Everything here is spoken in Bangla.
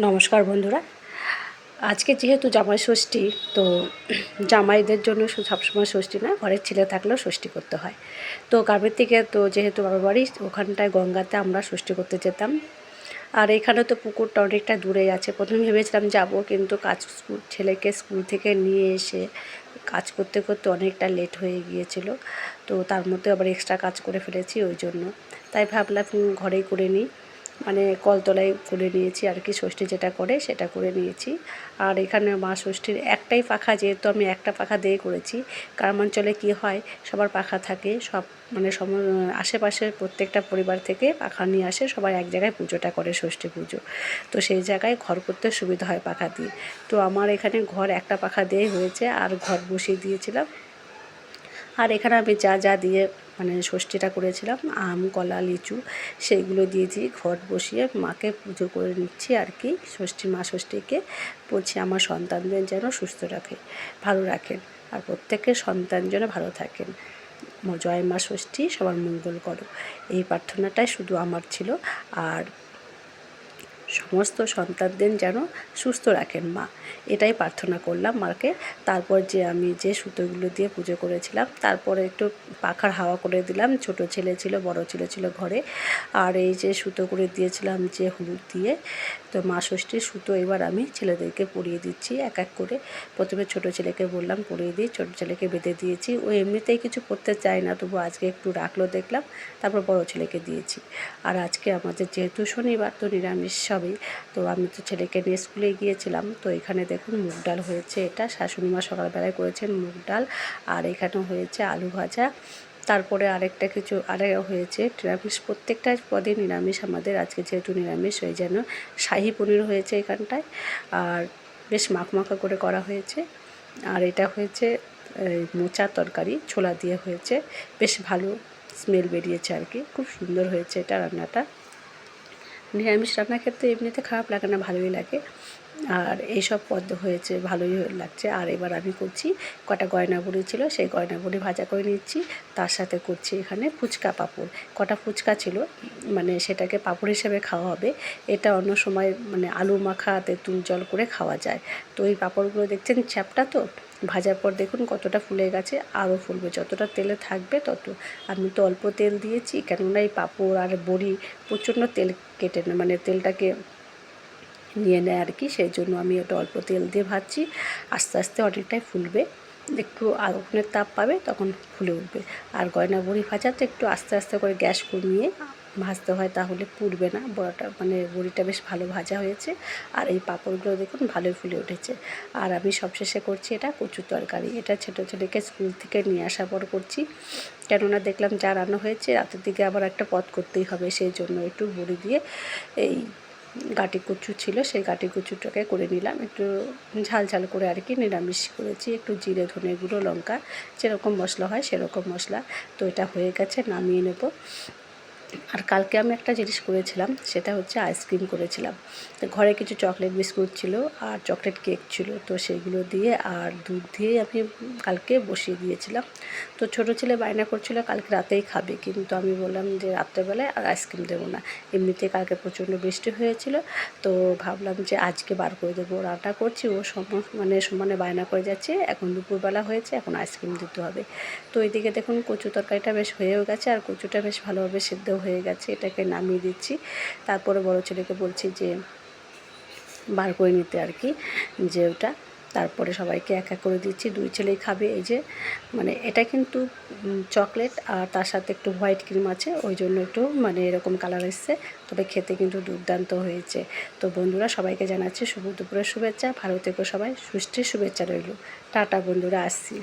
নমস্কার বন্ধুরা। আজকে যেহেতু জামাই ষষ্ঠী, তো জামাইদের জন্য সবসময় ষষ্ঠী না, ঘরের ছেলে থাকলেও ষষ্ঠী করতে হয়। তো গ্রামের থেকে তো যেহেতু বাবার বাড়ি ওখানটায় গঙ্গাতে আমরা ষষ্ঠী করতে যেতাম। আর এখানে তো পুকুরটা অনেকটা দূরেই আছে। প্রথমে ভেবেছিলাম যাব, কিন্তু ছেলেকে স্কুল থেকে নিয়ে এসে কাজ করতে করতে অনেকটা লেট হয়ে গিয়েছিল। তো তার মধ্যে আবার এক্সট্রা কাজ করে ফেলেছি, ওই জন্য তাই ভাবলাম ঘরেই করে নিই, মানে কলতলায় করে নিয়েছি আর কি। ষষ্ঠী যেটা করে সেটা করে নিয়েছি। আর এখানে মা ষষ্ঠীর একটাই পাখা, যেহেতু আমি একটা পাখা দিয়ে করেছি। গ্রামাঞ্চলে কী হয়, সবার পাখা থাকে, সব মানে আশেপাশের প্রত্যেকটা পরিবার থেকে পাখা নিয়ে আসে, সবাই এক জায়গায় পুজোটা করে, ষষ্ঠী পুজো। তো সেই জায়গায় ঘর করতে সুবিধা হয় পাখা দিয়ে। তো আমার এখানে ঘর একটা পাখা দিয়েই হয়েছে, আর ঘর বসিয়ে দিয়েছিলাম। আর এখানে আমি যা যা দিয়ে মানে ষষ্ঠীটা করেছিলাম, আম, কলা, লিচু, সেইগুলো দিয়েছি। ঘট বসিয়ে মাকে পুজো করে নিচ্ছি আর কি। মা ষষ্ঠীকে বলছি আমার সন্তানদের যেন সুস্থ রাখে, ভালো রাখেন, আর প্রত্যেকের সন্তান যেন ভালো থাকেন। জয় মা ষষ্ঠী, সবার মঙ্গল করো, এই প্রার্থনাটাই শুধু আমার ছিল। আর সমস্ত সন্তানদের যেন সুস্থ রাখেন মা, এটাই প্রার্থনা করলাম মাকে। তারপর যে আমি যে সুতোগুলো দিয়ে পুজো করেছিলাম, তারপরে একটু পাখার হাওয়া করে দিলাম। ছোট ছেলে ছিল, বড় ছেলে ছিল ঘরে। আর এই যে সুতো করে দিয়েছিলাম যে হলুদ দিয়ে, তো মা ষষ্ঠীর সুতো এবার আমি ছেলেদেরকে পরিয়ে দিচ্ছি এক এক করে। প্রথমে ছোট ছেলেকে বললাম পরিয়ে দিই, ছোট ছেলেকে বেঁধে দিয়েছি। ও এমনিতেই কিছু পরতে চায় না, তবু আজকে একটু রাখলো দেখলাম। তারপর বড় ছেলেকে দিয়েছি। আর আজকে আমাদের যেহেতু শনিবার, তো নিরামিষ সবই। তো আমি তো ছেলেকে নিয়ে স্কুলে গিয়েছিলাম। তো এখানে দেখুন মুগ ডাল হয়েছে, এটা শাশুড়ি মা সকালবেলায় করেছেন মুগ ডাল। আর এখানেও হয়েছে আলু ভাজা। তারপরে আরেকটা কিছু হয়েছে নিরামিষ, প্রত্যেকটা পদে নিরামিষ আমাদের। আজকে যেহেতু নিরামিষ, ওই জন্য শাহী পনির হয়েছে এখানটায়। আর বেশ মাখমাখা করে করা হয়েছে। আর এটা হয়েছে মোচার তরকারি, ছোলা দিয়ে হয়েছে, বেশ ভালো স্মেল বেরিয়েছে আর কি। খুব সুন্দর হয়েছে এটা রান্নাটা। নিরামিষ রান্না খেতে এমনিতে খারাপ লাগে না, ভালোই লাগে। আর এইসব পদ হয়েছে, ভালোই লাগছে। আর এবার আমি করছি, কটা গয়না বড়ি ছিল, সেই গয়না বড়ি ভাজা করে নিচ্ছি। তার সাথে করছি এখানে ফুচকা পাঁপড়। কটা ফুচকা ছিল, মানে সেটাকে পাঁপড় হিসেবে খাওয়া হবে। এটা অন্য সময় মানে আলু মাখা তেঁতুল জল করে খাওয়া যায়। তো এই পাঁপড়গুলো দেখছেন চ্যাপটা, তো ভাজার পর দেখুন কতটা ফুলে গেছে, আরও ফুলবে, যতটা তেলে থাকবে তত। আমি তো অল্প তেল দিয়েছি, কেননা এই পাঁপড় আর বড়ি প্রচণ্ড তেল কেটে নেয়, মানে তেলটাকে নিয়ে নেয় আর কি। সেই জন্য আমি ওটা অল্প তেল দিয়ে ভাজছি। আস্তে আস্তে অনেকটাই ফুলবে, একটু আগুনের তাপ পাবে তখন ফুলে উঠবে। আর গয়না বড়ি ভাজাতে একটু আস্তে আস্তে করে গ্যাস কমিয়ে ভাজতে হয়, তাহলে পুড়বে না। বড়াটা মানে বড়িটা বেশ ভালো ভাজা হয়েছে। আর এই পাঁপড়গুলো দেখুন ভালোই ফুলে উঠেছে। আর আমি সবশেষে করছি এটা কচুর তরকারি। এটা ছোটো ছেলেকে স্কুল থেকে নিয়ে আসার পর করছি, কেননা দেখলাম যা রান্না হয়েছে রাতের দিকে আবার একটা পদ করতেই হবে, সেই জন্য একটু বড়ি দিয়ে এই গাটি কচু ছিল, সেই গাটি কচুটাকে করে নিলাম। একটু ঝাল ঝাল করে আর কি, নিরামিষ করেছি। একটু জিরে, ধনে গুঁড়ো, লঙ্কা, যেরকম মশলা হয় সেরকম মশলা। তো এটা হয়ে গেছে, নামিয়ে নেব। আর কালকে আমি একটা জিনিস করেছিলাম, সেটা হচ্ছে আইসক্রিম করেছিলাম। তো ঘরে কিছু চকলেট বিস্কুট ছিল আর চকলেট কেক ছিল, তো সেগুলো দিয়ে আর দুধ দিয়েই আমি কালকে বসিয়ে দিয়েছিলাম। তো ছোটো ছেলে বায়না করছিল কালকে রাতেই খাবে, কিন্তু আমি বললাম যে রাত্রেবেলায় আর আইসক্রিম দেবো না। এমনিতে কালকে প্রচণ্ড বৃষ্টি হয়েছিল, তো ভাবলাম যে আজকে বার করে দেবো। রান্না করছি, ও সমানে বায়না করে যাচ্ছে, এখন দুপুরবেলা হয়েছে, এখন আইসক্রিম দিতে হবে। তো এইদিকে দেখুন কচু তরকারিটা বেশ হয়েও গেছে, আর কচুটা বেশ ভালোভাবে সিদ্ধ হয়ে গেছে। এটাকে নামিয়ে দিচ্ছি। তারপরে বড় ছেলেকে বলছি যে বার করে নিতে আর কি, যে ওটা। তারপরে সবাইকে এক এক করে দিচ্ছি, দুই ছেলেই খাবে। এই যে মানে এটা কিন্তু চকলেট, আর তার সাথে একটু হোয়াইট ক্রিম আছে, ওই জন্য একটু মানে এরকম কালার এসছে, তবে খেতে কিন্তু দুর্দান্ত হয়েছে। তো বন্ধুরা, সবাইকে জানাচ্ছি শুভ দুপুরের শুভেচ্ছা, ভালো থেকো সবাই, ষষ্ঠীর শুভেচ্ছা রইল। টাটা বন্ধুরা, আসছি।